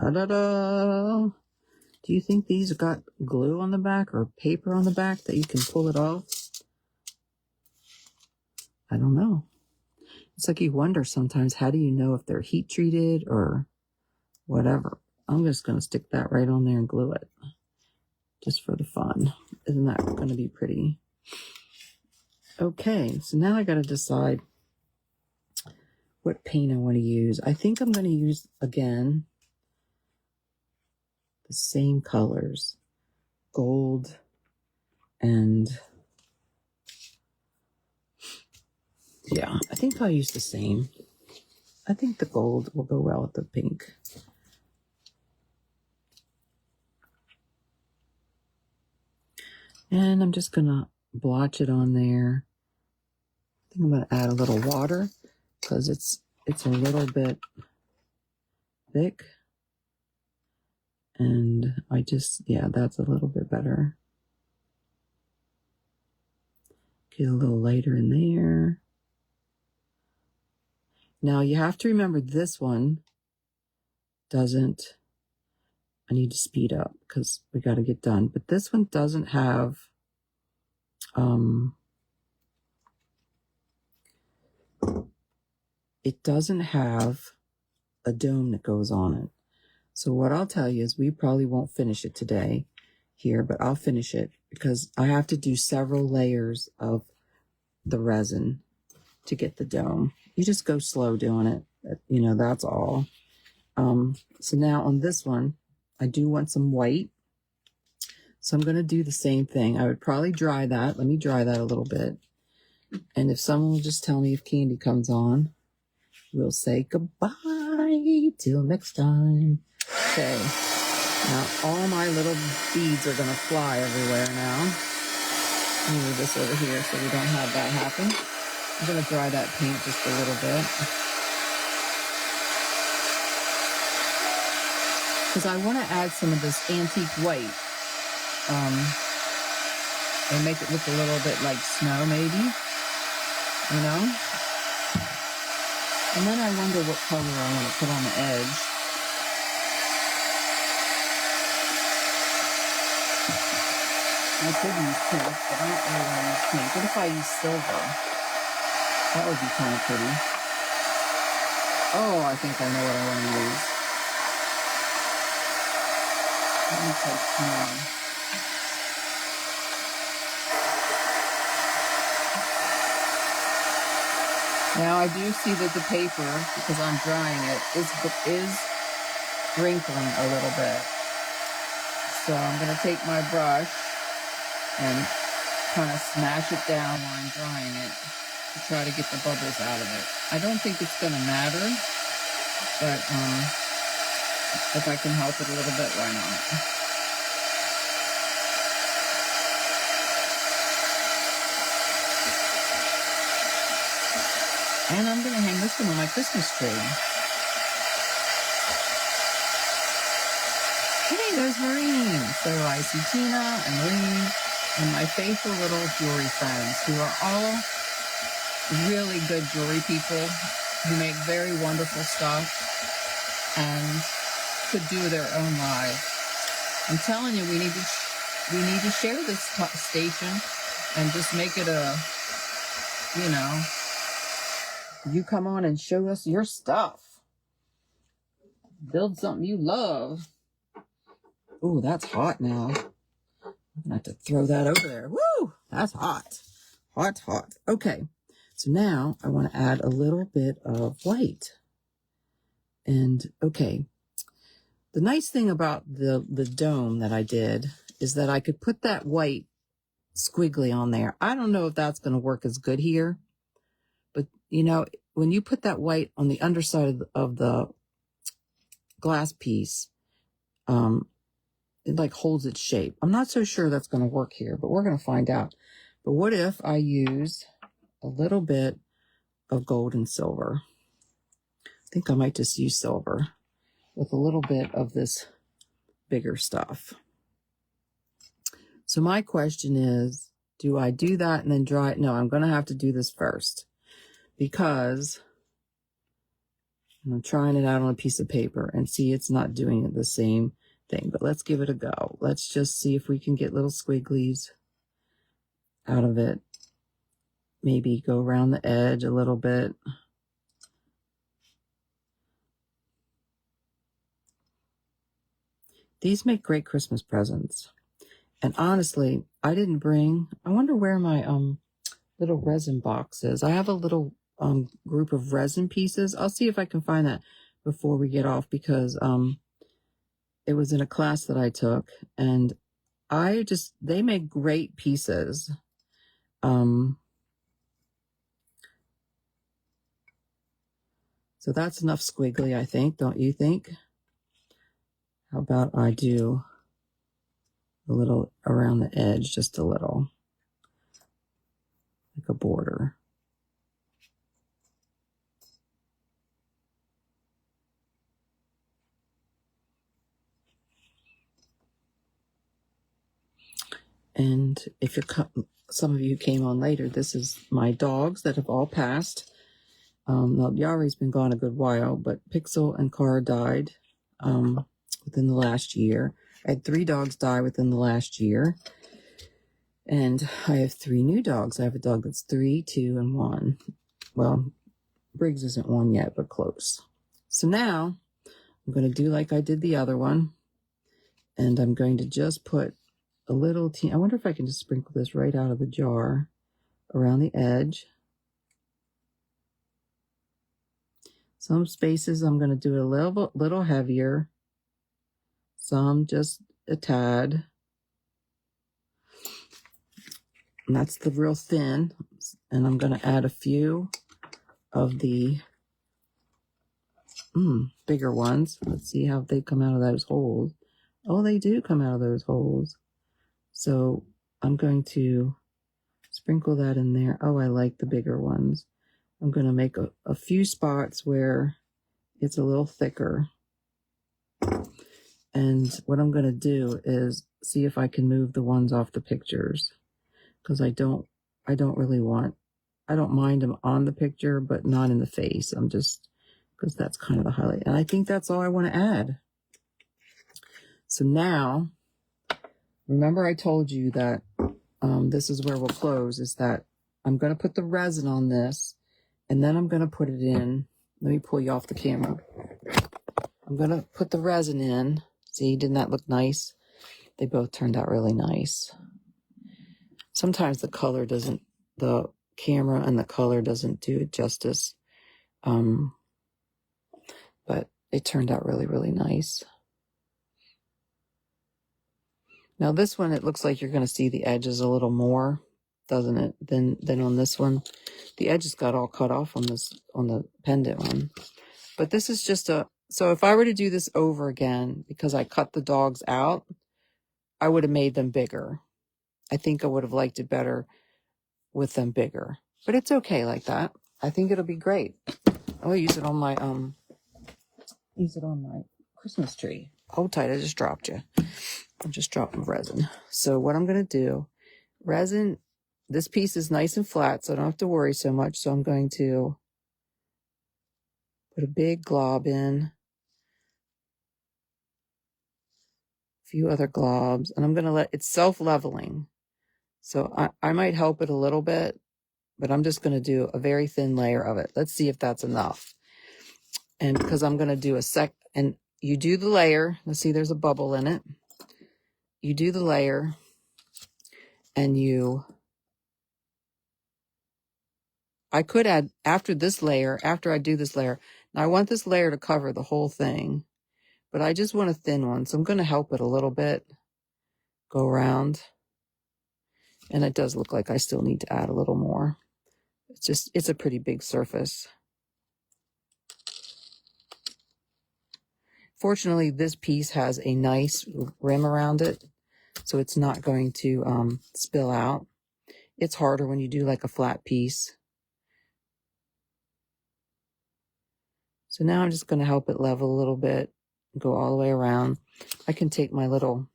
Da-da-da! Do you think these got glue on the back or paper on the back that you can pull it off? I don't know. It's like you wonder sometimes, how do you know if they're heat treated or whatever? I'm just going to stick that right on there and glue it. Just for the fun. Isn't that going to be pretty? Okay, so now I got to decide what paint I want to use. I think I'm going to use, again, the same colors. Gold and... yeah, I think I'll use the same. I think the gold will go well with the pink. And I'm just going to blotch it on there. I think I'm going to add a little water because it's a little bit thick. And yeah, that's a little bit better. Get a little lighter in there. Now you have to remember this one doesn't, I need to speed up because we got to get done. But this one doesn't have, it doesn't have a dome that goes on it. So what I'll tell you is we probably won't finish it today here, but I'll finish it because I have to do several layers of the resin to get the dome. You just go slow doing it. You know, that's all. So now on this one, I do want some white. So I'm going to do the same thing. I would probably dry that. Let me dry that a little bit. And if someone will just tell me if Candy comes on, we'll say goodbye till next time. Okay. Now all my little beads are going to fly everywhere now. Let me move this over here so we don't have that happen. I'm going to dry that paint just a little bit. Because I want to add some of this antique white. And make it look a little bit like snow, maybe. You know? And then I wonder what color I want to put on the edge. I could use pink, but I don't really want to use pink. What if I use silver? That would be kind of pretty. Oh, I think I know what I want to use. Let me take some. Now I do see that the paper, because I'm drying it, is wrinkling a little bit. So I'm going to take my brush and kind of smash it down while I'm drying it to try to get the bubbles out of it. I don't think it's going to matter, but if I can help it a little bit, why not? And I'm going to hang this one on my Christmas tree. Hey, there's Maureen. So I see Tina and Maureen and my faithful little jewelry friends who are all really good jewelry people who make very wonderful stuff and could do their own lives. I'm telling you, we need to share this station and just make it a, you know, you come on and show us your stuff. Build something you love. Ooh, that's hot now. I'm gonna have to throw that over there. Woo! That's hot. Hot, hot. Okay. So now I want to add a little bit of white. And okay. The nice thing about the dome that I did is that I could put that white squiggly on there. I don't know if that's going to work as good here, but you know, when you put that white on the underside of the glass piece, it like holds its shape. I'm not so sure that's going to work here, but we're going to find out. But what if I use a little bit of gold and silver? I think I might just use silver with a little bit of this bigger stuff. So my question is, do I do that and then dry it? No, I'm going to have to do this first because I'm trying it out on a piece of paper and see it's not doing the same thing. But let's give it a go. Let's just see if we can get little squigglies out of it. Maybe go around the edge a little bit. These make great Christmas presents. And honestly, I didn't bring, I wonder where my little resin box is. I have a little group of resin pieces. I'll see if I can find that before we get off, because it was in a class that I took, and they make great pieces. So that's enough squiggly, I think, don't you think? How about I do a little around the edge, just a little, like a border. And if some of you came on later, this is my dogs that have all passed. Now, Yari's been gone a good while, but Pixel and Cara died within the last year. I had 3 dogs die within the last year. And I have 3 new dogs. I have a dog that's 3, 2, and 1. Well, Briggs isn't 1 yet, but close. So now I'm going to do like I did the other one. And I'm going to just put a little I wonder if I can just sprinkle this right out of the jar around the edge. Some spaces I'm going to do it a little heavier. Some just a tad. And that's the real thin. And I'm going to add a few of the bigger ones. Let's see how they come out of those holes. Oh, they do come out of those holes. So I'm going to sprinkle that in there. Oh, I like the bigger ones. I'm going to make a few spots where it's a little thicker. And what I'm going to do is see if I can move the ones off the pictures, because I don't mind them on the picture, but not in the face. Because that's kind of the highlight. And I think that's all I want to add. So now, remember I told you that this is where we'll close, is that I'm going to put the resin on this, and then I'm going to put it in. Let me pull you off the camera. I'm going to put the resin in. See, didn't that look nice? They both turned out really nice. Sometimes the camera and the color doesn't do it justice. But it turned out really, really nice. Now this one, it looks like you're going to see the edges a little more, doesn't it, than on this one. The edges got all cut off on the pendant one. But this is just so if I were to do this over again, because I cut the dogs out, I would have made them bigger. I think I would have liked it better with them bigger. But it's okay like that. I think it'll be great. I'll use it on my Christmas tree. Hold tight, I just dropped you. I'm just dropping resin. So what I'm going to do, resin, this piece is nice and flat, so I don't have to worry so much. So I'm going to put a big glob in, a few other globs, and I'm going to let it's self-leveling. So I might help it a little bit, but I'm just going to do a very thin layer of it. Let's see if that's enough. And because I'm going to do and you do the layer. Let's see, there's a bubble in it. You do the layer, and I could add after I do this layer. Now I want this layer to cover the whole thing, but I just want a thin one. So I'm going to help it a little bit, go around. And it does look like I still need to add a little more. It's a pretty big surface. Fortunately, this piece has a nice rim around it, so it's not going to spill out. It's harder when you do like a flat piece. So now I'm just going to help it level a little bit, go all the way around. I can take my little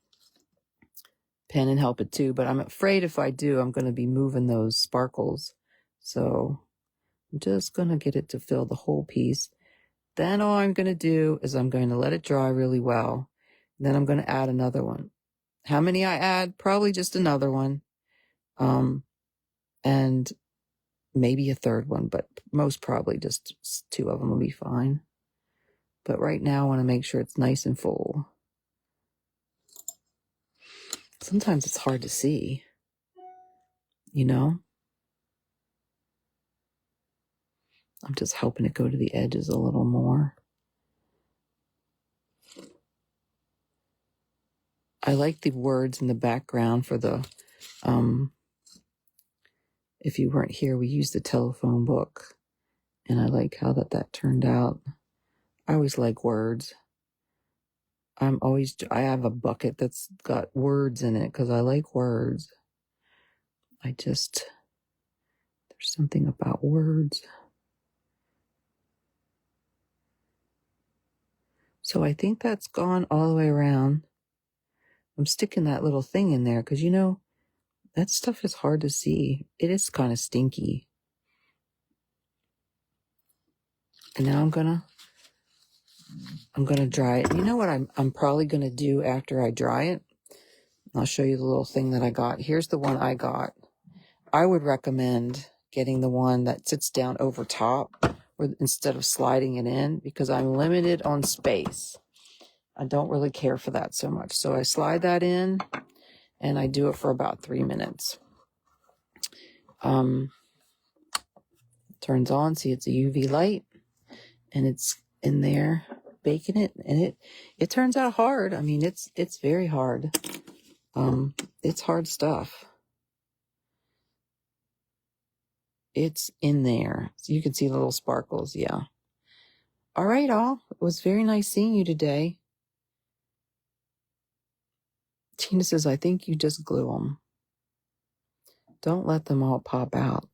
pen and help it too, but I'm afraid if I do, I'm going to be moving those sparkles. So I'm just going to get it to fill the whole piece. Then all I'm going to do is I'm going to let it dry really well. Then I'm going to add another one. How many I add? Probably just another one. And maybe a third one, but most probably just 2 of them will be fine. But right now I want to make sure it's nice and full. Sometimes it's hard to see, you know? I'm just helping it go to the edges a little more. I like the words in the background for the, if you weren't here, we used the telephone book. And I like how that turned out. I always like words. I have a bucket that's got words in it because I like words. There's something about words. So I think that's gone all the way around. I'm sticking that little thing in there because, you know, that stuff is hard to see. It is kind of stinky. And now I'm gonna dry it. You know what I'm probably gonna do after I dry it? I'll show you the little thing that I got. Here's the one I got. I would recommend getting the one that sits down over top instead of sliding it in, because I'm limited on space. I don't really care for that so much. So I slide that in and I do it for about 3 minutes. Turns on, see, it's a UV light and it's in there baking it, and it turns out hard. I mean, it's very hard. It's hard stuff. It's in there. So you can see the little sparkles. Yeah. All right, all. It was very nice seeing you today. Tina says, I think you just glue them. Don't let them all pop out.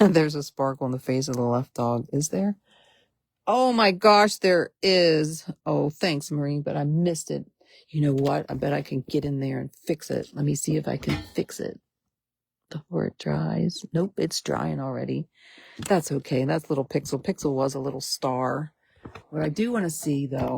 There's a sparkle in the face of the left dog. Is there? Oh my gosh, there is. Oh, thanks, Marie, but I missed it. You know what? I bet I can get in there and fix it. Let me see if I can fix it before it dries. Nope, it's drying already. That's okay. That's little Pixel. Pixel was a little star. What I do want to see, though,